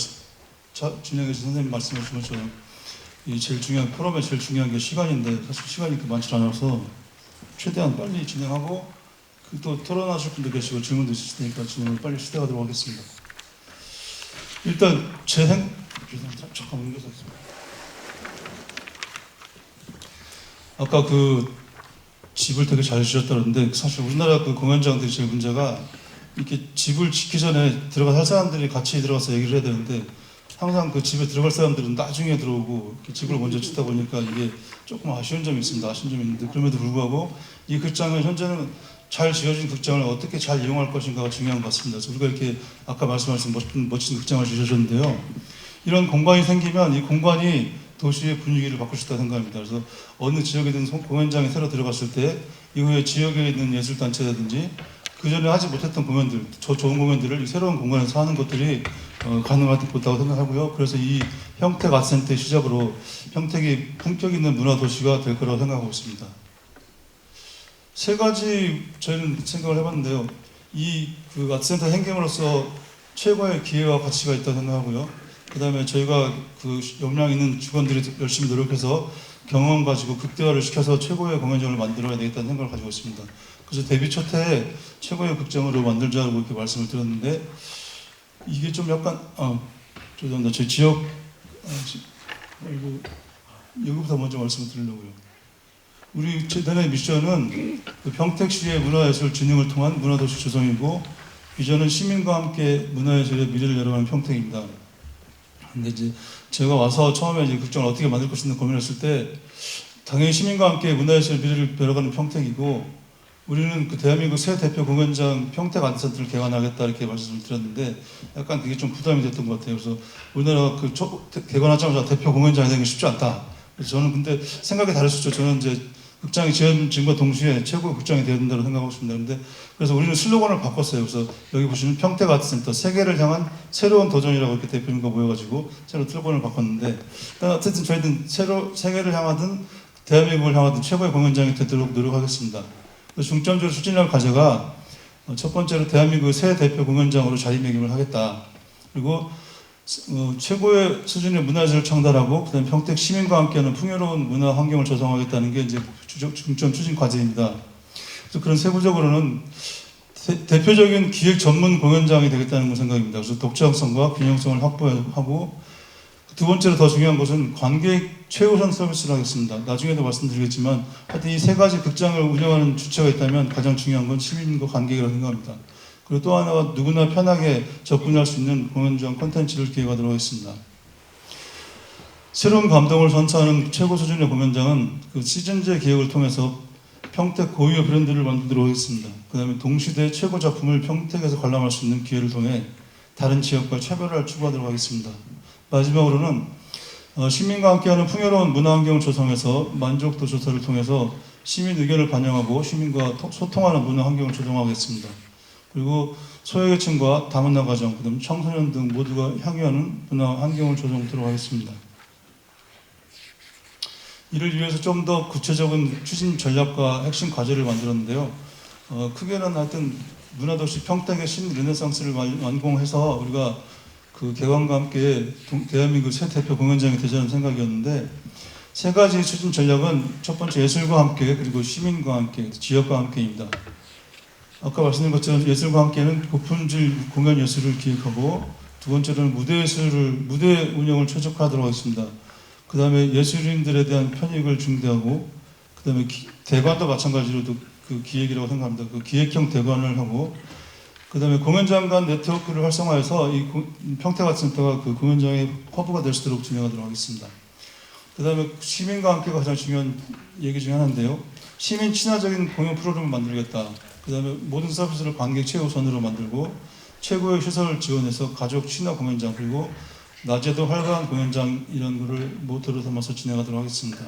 진행해 주신 선생님 말씀하신 것처럼 포럼의 제일 중요한 게 시간인데 사실 시간이 많지 않아서 최대한 빨리 진행하고 또 토론하실 분도 계시고 질문도 있으실 테니까 질문을 빨리 시작하도록 하겠습니다. 일단 잠깐 옮겨서 하겠습니다. 아까 집을 되게 잘 지었다는데 사실 우리나라 공연장들이 제일 문제가 이렇게 집을 짓기 전에 할 사람들이 같이 들어가서 얘기를 해야 되는데 항상 그 집에 들어갈 사람들은 나중에 들어오고 집을 먼저 짓다 보니까 이게 조금 아쉬운 점이 있습니다. 아쉬운 점이 있는데 그럼에도 불구하고 이 극장은 현재는 잘 지어진 극장을 어떻게 잘 이용할 것인가가 중요한 것 같습니다. 그래서 우리가 이렇게 아까 말씀하신 멋진 극장을 지으셨는데요. 이런 공간이 생기면 이 공간이 도시의 분위기를 바꿀 수 있다고 생각합니다. 그래서 어느 지역이든 공연장에 새로 들어갔을 때 이후에 지역에 있는 예술단체라든지 그 전에 하지 못했던 공연들, 좋은 공연들을 이 새로운 공간에서 하는 것들이 가능하다고 생각하고요. 그래서 이 평택 아트센터의 시작으로 평택이 품격 있는 문화 도시가 될 거라고 생각하고 있습니다. 세 가지 저희는 생각을 해봤는데요. 아트센터 행경으로서 최고의 기회와 가치가 있다고 생각하고요. 그 다음에 저희가 역량 있는 직원들이 열심히 노력해서 경험 가지고 극대화를 시켜서 최고의 공연장을 만들어야 되겠다는 생각을 가지고 있습니다. 그래서 데뷔 첫 해에 최고의 극장으로 만들자고 이렇게 말씀을 드렸는데 이게 좀 약간 죄송합니다. 저희 지역 여기부터 먼저 말씀을 드리려고요. 우리 재단의 미션은 평택시의 문화예술 진흥을 통한 문화도시 조성이고 비전은 시민과 함께 문화예술의 미래를 열어가는 평택입니다. 근데 이제 제가 와서 처음에 극장을 어떻게 만들 것인가 고민했을 때 당연히 시민과 함께 문화예술의 미래를 열어가는 평택이고 우리는 대한민국 새 대표 공연장 평택 아트센터를 개관하겠다 이렇게 말씀을 드렸는데 약간 그게 좀 부담이 됐던 것 같아요. 그래서 우리나라 개관하자마자 대표 공연장이 되는 게 쉽지 않다. 그래서 저는 근데 생각이 다를 수 있죠. 저는 이제 극장이 지어진과 동시에 최고의 극장이 되어야 된다고 생각하고 있습니다. 근데 그래서 우리는 슬로건을 바꿨어요. 그래서 여기 보시면 평택 아트센터 세계를 향한 새로운 도전이라고 이렇게 대표님과 모여가지고 새로 슬로건을 바꿨는데 어쨌든 저희는 세계를 향하든 대한민국을 향하든 최고의 공연장이 되도록 노력하겠습니다. 중점적으로 추진할 과제가 첫 번째로 대한민국의 새 대표 공연장으로 자리매김을 하겠다. 그리고 최고의 수준의 문화예술을 창달하고 그다음에 평택 시민과 함께하는 풍요로운 문화 환경을 조성하겠다는 게 이제 중점 추진 과제입니다. 그래서 그런 세부적으로는 대표적인 기획 전문 공연장이 되겠다는 생각입니다. 그래서 독창성과 균형성을 확보하고 두 번째로 더 중요한 것은 관객 최우선 서비스를 하겠습니다. 나중에도 말씀드리겠지만 하여튼 이 세 가지 극장을 운영하는 주체가 있다면 가장 중요한 건 시민과 관객이라고 생각합니다. 그리고 또 하나가 누구나 편하게 접근할 수 있는 공연장 콘텐츠를 기획하도록 하겠습니다. 새로운 감동을 선사하는 최고 수준의 공연장은 시즌제 기획을 통해서 평택 고유의 브랜드를 만들도록 하겠습니다. 그 다음에 동시대 최고 작품을 평택에서 관람할 수 있는 기회를 통해 다른 지역과 차별화를 추구하도록 하겠습니다. 마지막으로는 시민과 함께하는 풍요로운 문화 환경을 조성해서 만족도 조사를 통해서 시민 의견을 반영하고 시민과 소통하는 문화 환경을 조성하겠습니다. 그리고 소외계층과 다문화 가정, 그다음 청소년 등 모두가 향유하는 문화 환경을 조성하도록 하겠습니다. 이를 위해서 좀 더 구체적인 추진 전략과 핵심 과제를 만들었는데요. 크게는 하여튼 문화도시 평택의 신르네상스를 완공해서 우리가 그 개관과 함께 대한민국 새 대표 공연장이 되자는 생각이었는데, 세 가지 추진 전략은 첫 번째 예술과 함께, 그리고 시민과 함께, 지역과 함께입니다. 아까 말씀드린 것처럼 예술과 함께는 고품질 공연 예술을 기획하고, 두 번째로는 무대 운영을 최적화하도록 하겠습니다. 그 다음에 예술인들에 대한 편익을 중대하고, 그 다음에 대관도 마찬가지로도 그 기획이라고 생각합니다. 그 기획형 대관을 하고, 그 다음에 공연장 간 네트워크를 활성화해서 이 평택아트센터가 그 공연장의 허브가 될 수 있도록 진행하도록 하겠습니다. 그 다음에 시민과 함께가 가장 중요한 얘기 중에 하나인데요. 시민 친화적인 공연 프로그램을 만들겠다. 그 다음에 모든 서비스를 관객 최우선으로 만들고, 최고의 시설을 지원해서 가족 친화 공연장, 그리고 낮에도 활발한 공연장, 이런 거를 모토로 삼아서 진행하도록 하겠습니다.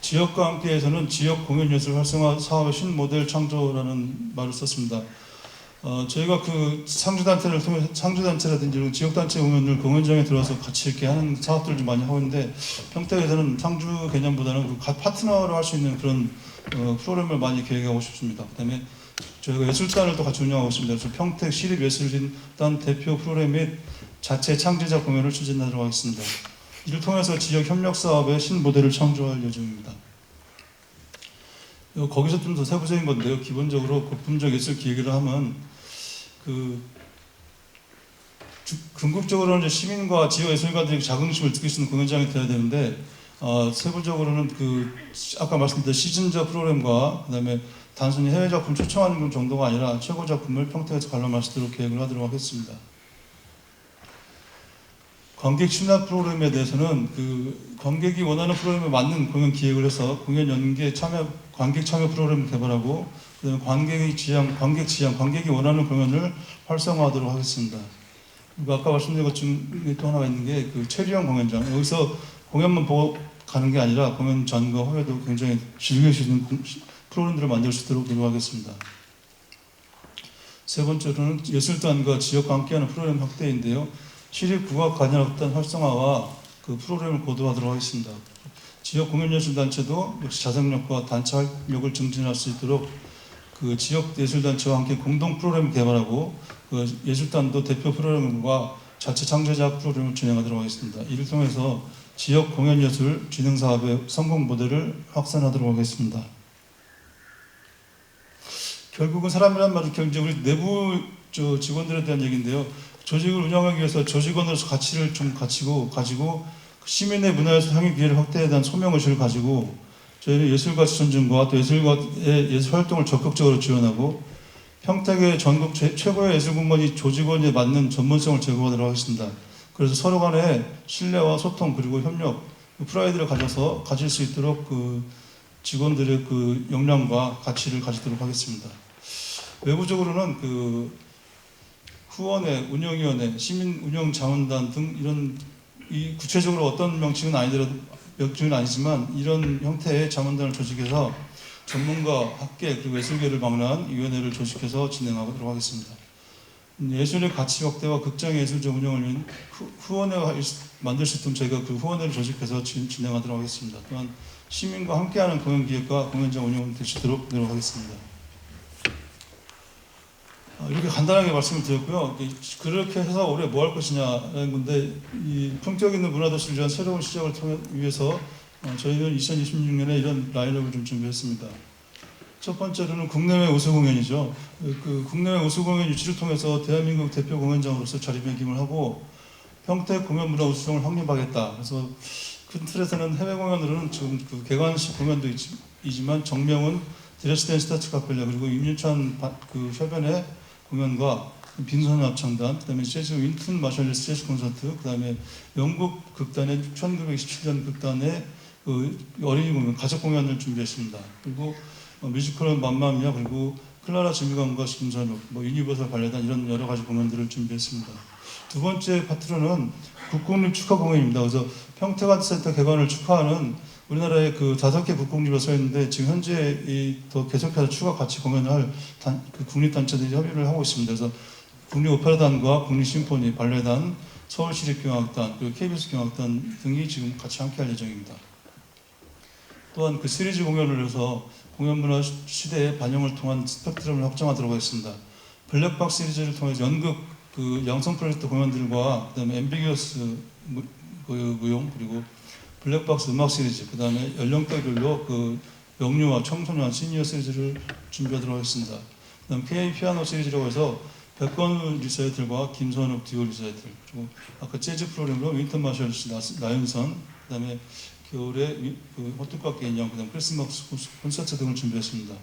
지역과 함께에서는 지역 공연예술 활성화 사업의 신모델 창조라는 말을 썼습니다. 저희가 그 상주단체를 통해 상주단체라든지 지역단체 공연을 공연장에 들어와서 같이 이렇게 하는 사업들을 좀 많이 하고 있는데, 평택에서는 상주 개념보다는 그 파트너로 할 수 있는 그런 프로그램을 많이 계획하고 싶습니다. 그다음에 저희가 예술단을 또 같이 운영하고 있습니다. 그래서 평택 시립예술단 대표 프로그램 및 자체 창제자 공연을 추진하도록 하겠습니다. 이를 통해서 지역 협력 사업의 신모델을 창조할 예정입니다. 거기서 좀 더 세부적인 건데요. 기본적으로 고품적 예술 기획을 하면 궁극적으로는 이제 시민과 지역 예술가들이 자긍심을 느낄 수 있는 공연장이 돼야 되는데, 세부적으로는 아까 말씀드린 시즌적 프로그램과 그다음에 단순히 해외 작품 초청하는 정도가 아니라 최고 작품을 평택에서 관람할 수 있도록 계획을 하도록 하겠습니다. 관객 친화 프로그램에 대해서는 관객이 원하는 프로그램에 맞는 공연 기획을 해서 공연 연계 관객 참여 프로그램을 개발하고, 그다음에 관객이 원하는 공연을 활성화하도록 하겠습니다. 그리고 아까 말씀드린 것 중에 또 하나가 있는 게 체리형 공연장. 여기서 공연만 보고 가는 게 아니라 공연 전과 후에도 굉장히 즐길 수 있는 프로그램들을 만들 수 있도록 노력하겠습니다. 세 번째로는 예술단과 지역과 함께하는 프로그램 확대인데요. 시립국악관현악단 활성화와 그 프로그램을 고도화하도록 하겠습니다. 지역 공연예술단체도 역시 자생력과 단체 활력을 증진할 수 있도록 그 지역 예술단체와 함께 공동 프로그램을 개발하고, 그 예술단도 대표 프로그램과 자체 창제자 프로그램을 진행하도록 하겠습니다. 이를 통해서 지역 공연예술 진흥사업의 성공 모델을 확산하도록 하겠습니다. 결국은 사람이란 말은 우리 내부 직원들에 대한 얘기인데요. 조직을 운영하기 위해서 조직원으로서 가치를 좀 가지고 시민의 문화예술 향유 기회를 확대에 대한 소명의식을 가지고 저희는 예술가치 전증과 또 예술가의 예술 활동을 적극적으로 지원하고, 평택의 전국 최고의 예술공간이 조직원에 맞는 전문성을 제공하도록 하겠습니다. 그래서 서로 간의 신뢰와 소통, 그리고 협력, 프라이드를 가질 수 있도록 직원들의 역량과 가치를 가지도록 하겠습니다. 외부적으로는 후원회, 운영위원회, 시민운영자문단 등 이런 구체적으로 어떤 명칭은 아니지만 이런 형태의 자문단을 조직해서 전문가, 학계, 그리고 예술계를 망라한 위원회를 조직해서 진행하도록 하겠습니다. 예술의 가치 확대와 극장의 예술적 운영을 위한 후원회가 만들 수 있도록 저희가 그 후원회를 조직해서 진행하도록 하겠습니다. 또한 시민과 함께하는 공연 기획과 공연장 운영을 될 수 있도록 노력하겠습니다. 이렇게 간단하게 말씀을 드렸고요. 그렇게 해서 올해 뭐 할 것이냐라는 건데, 이 품격 있는 문화도시를 위한 새로운 시작을 위해서 저희는 2026년에 이런 라인업을 좀 준비했습니다. 첫 번째로는 국내외 우수 공연이죠. 국내외 우수 공연 유치를 통해서 대한민국 대표 공연장으로서 자리매김을 하고 평택 공연 문화 우수성을 확립하겠다. 그래서 큰 틀에서는 해외 공연으로는 지금 개관식 공연도 있지만 정명훈 드레스덴 스타츠 카펠라, 그리고 임윤찬 협연의 공연과 빈손 합창단, 그다음에 재즈 윈튼 마샬리스 재즈 콘서트, 그다음에 영국 극단의 1927년 극단의 어린이 공연, 가족 공연을 준비했습니다. 그리고 뮤지컬은 맘마미아, 그리고 클라라 지미관과 김선욱, 유니버설 발레단 이런 여러 가지 공연들을 준비했습니다. 두 번째 파트로는 국공립 축하 공연입니다. 그래서 평택아트센터 개관을 축하하는 우리나라의 그 5개 국공립에 서 있는데 지금 현재 더 계속해서 추가 같이 공연을 할 그 국립단체들이 협의를 하고 있습니다. 그래서 국립오페라단과 국립심포니, 발레단, 서울시립경악단, 그리고 KBS 경악단 등이 지금 같이 함께할 예정입니다. 또한 그 시리즈 공연을 해서 공연문화 시대의 반영을 통한 스펙트럼을 확장하도록 하겠습니다. 블랙박 시리즈를 통해서 연극 그 양성 프로젝트 공연들과 그다음에 앰비기어스 무용 그리고 블랙박스 음악 시리즈 그다음에 연령대별로 그 영유아, 청소년, 시니어 시리즈를 준비하도록 하겠습니다. 그다음 K 피아노 시리즈라고 해서 백건우 리사이틀과 김선욱 듀오 리사이틀 그리고 아까 재즈 프로그램으로 윈터 마셜 나윤선 그다음에 겨울에 그 호뚜까기 인형 그다음 크리스마스 콘서트 등을 준비했습니다.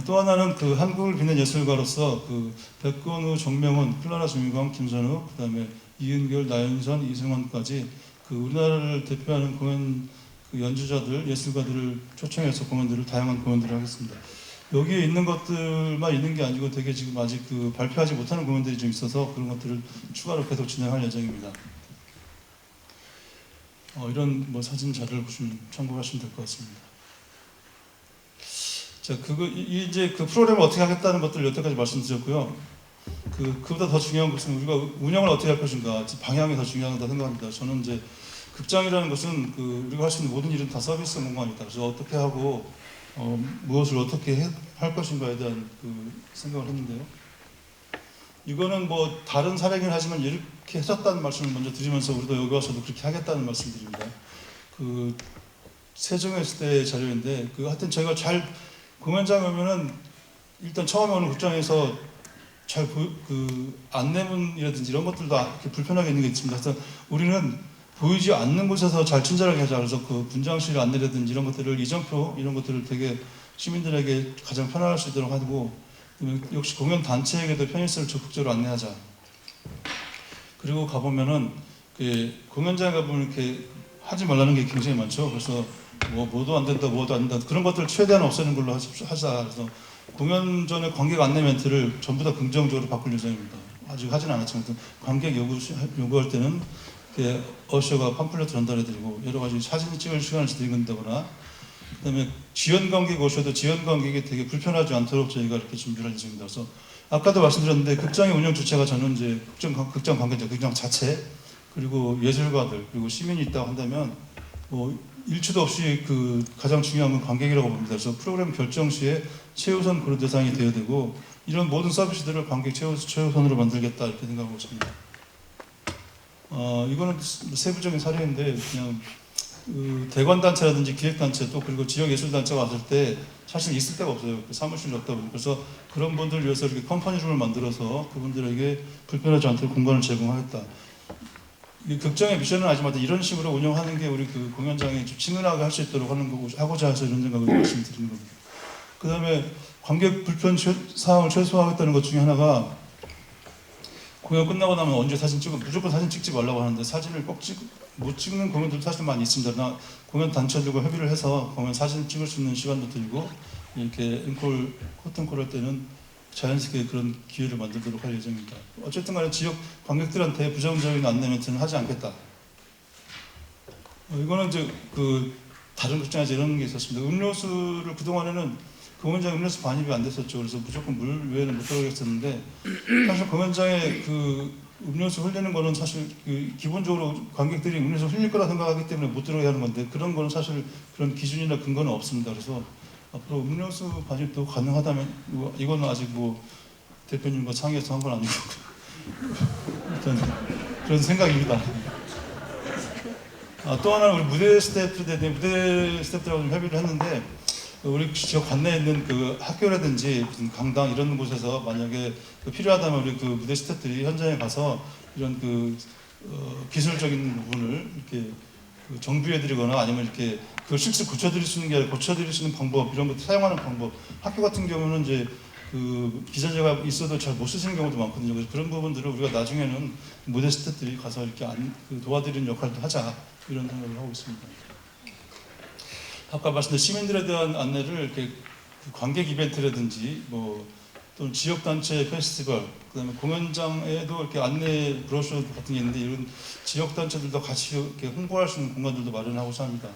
또 하나는 그 한국을 빛낸 예술가로서 그 백건우, 정명훈, 클라라 주미광, 김선욱 그다음에 이은결, 나윤선, 이승원까지 그 우리나라를 대표하는 공연 그 연주자들, 예술가들을 초청해서 공연들을 다양한 공연들을 하겠습니다. 여기에 있는 것들만 있는 게 아니고 되게 지금 아직 그 발표하지 못하는 공연들이 좀 있어서 그런 것들을 추가로 계속 진행할 예정입니다. 이런 사진 자료를 보시면 참고하시면 될 것 같습니다. 자, 이제 그 프로그램을 어떻게 하겠다는 것들 여태까지 말씀드렸고요. 그보다 더 중요한 것은 우리가 운영을 어떻게 할 것인가, 방향이 더 중요하다고 생각합니다. 저는 이제 극장이라는 것은 우리가 할 수 있는 모든 일은 다 서비스 공간이다. 그래서 어떻게 하고 무엇을 어떻게 할 것인가에 대한 생각을 했는데요. 이거는 다른 사례긴 하지만 이렇게 했었다는 말씀을 먼저 드리면서 우리도 여기 와서도 그렇게 하겠다는 말씀드립니다. 세종에 있을 때의 자료인데 하여튼 저희가 잘 공연장에 오면은 일단 처음에 오는 극장에서 잘 안내문이라든지 이런 것들도 이렇게 불편하게 있는 게 있습니다. 그래서 우리는 보이지 않는 곳에서 잘 친절하게 하자. 그래서 분장실 안내라든지 이런 것들을 이정표 이런 것들을 되게 시민들에게 가장 편안할 수 있도록 하고 역시 공연 단체에게도 편의성을 적극적으로 안내하자. 그리고 가보면은 공연장에 가보면 이렇게 하지 말라는 게 굉장히 많죠. 그래서 뭐도 안 된다, 뭐도 안 된다 그런 것들을 최대한 없애는 걸로 하자. 그래서 공연 전에 관객 안내 멘트를 전부 다 긍정적으로 바꿀 예정입니다. 아직 하진 않았지만 관객 요구할 때는 어셔가 팜플렛 전달해드리고 여러 가지 사진 찍을 시간을 드린다거나 그다음에 지연 관객 오셔도 지연 관객이 되게 불편하지 않도록 저희가 이렇게 준비를 할 예정입니다. 그래서 아까도 말씀드렸는데 극장의 운영 주체가 저는 이제 극장 관계자, 극장 자체 그리고 예술가들 그리고 시민이 있다고 한다면 일치도 없이 가장 중요한 건 관객이라고 봅니다. 그래서 프로그램 결정 시에 최우선 고려 대상이 되어야 되고 이런 모든 서비스들을 관객 최우선으로 만들겠다 이렇게 생각하고 있습니다. 이거는 세부적인 사례인데 그냥 대관단체라든지 기획단체 또 그리고 지역예술단체가 왔을 때 사실 있을 데가 없어요. 사무실이 없다 보니까. 그래서 그런 분들을 위해서 이렇게 컴퍼니룸을 만들어서 그분들에게 불편하지 않도록 공간을 제공하겠다. 이 극장의 미션은 아니지만 이런 식으로 운영하는 게 우리 공연장이 좀 친근하게 할 수 있도록 하고자 해서 이런 생각을 말씀드리는 겁니다. 그 다음에 관객 불편 사항을 최소화하겠다는 것 중에 하나가 공연 끝나고 나면 언제 사진 찍고 무조건 사진 찍지 말라고 하는데 사진을 못 찍는 공연들도 사실 많이 있습니다. 공연 단체들과 협의를 해서 공연 사진 찍을 수 있는 시간도 들고 이렇게 커튼콜 할 때는 자연스럽게 그런 기회를 만들도록 할 예정입니다. 어쨌든 간에 지역 관객들한테 부정적인 안내 멘트는 하지 않겠다. 이거는 이제 다른 극장에서 이런 게 있었습니다. 음료수를 그동안에는 공연장에 음료수 반입이 안 됐었죠. 그래서 무조건 물 외에는 못 들어가겠었는데 사실 공연장에 음료수 흘리는 거는 사실 기본적으로 관객들이 음료수 흘릴 거라 생각하기 때문에 못 들어가게 하는 건데 그런 거는 사실 그런 기준이나 근거는 없습니다. 그래서 앞으로 음료수 반입도 가능하다면 이거는 아직 대표님과 상의해서 한 건 아니고 일단 그런 생각입니다. 또 하나는 우리 무대 스태프들하고 좀 협의를 했는데 우리 지역 관내에 있는 학교라든지 무슨 강당 이런 곳에서 만약에 필요하다면 우리 무대 스태프들이 현장에 가서 이런 기술적인 부분을 이렇게 정비해드리거나 아니면 이렇게 그걸 실제 고쳐드릴 수 있는 게 아니라 고쳐드릴 수 있는 방법 이런 것들 사용하는 방법 학교 같은 경우는 이제 기자재가 있어도 잘 못 쓰시는 경우도 많거든요. 그래서 그런 부분들을 우리가 나중에는 무대 스태프들이 가서 이렇게 도와드리는 역할도 하자 이런 생각을 하고 있습니다. 아까 말씀드린 시민들에 대한 안내를 이렇게 그 관객 이벤트라든지 뭐 또는 지역 단체 페스티벌, 그다음에 공연장에도 이렇게 안내 브로셔 같은 게 있는데 이런 지역 단체들도 같이 이렇게 홍보할 수 있는 공간들도 마련하고자 합니다.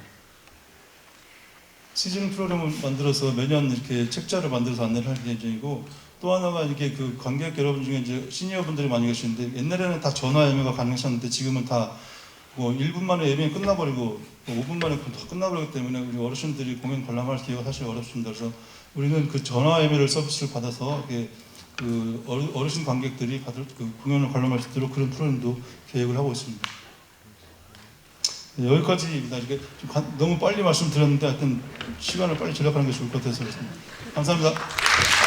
시즌 프로그램을 만들어서 매년 이렇게 책자를 만들어서 안내를 할 예정이고, 또 하나가 이렇게 그 관객 여러분 중에 이제 시니어분들이 많이 계시는데 옛날에는 다 전화 예매가 가능했었는데 지금은 다 뭐 1분 만에 예매가 끝나버리고 5분 만에 다 끝나버리기 때문에 우리 어르신들이 공연 관람할 기회가 사실 어렵습니다. 그래서 우리는 그 전화 예매를 서비스를 받아서 이렇게 그 어르신 관객들이 받을 그 공연을 관람할 수 있도록 그런 프로그램도 계획을 하고 있습니다. 네, 여기까지입니다. 이게 좀 너무 빨리 말씀드렸는데 하여튼 시간을 빨리 절약하는 게 좋을 것 같아서 그렇습니다. 감사합니다.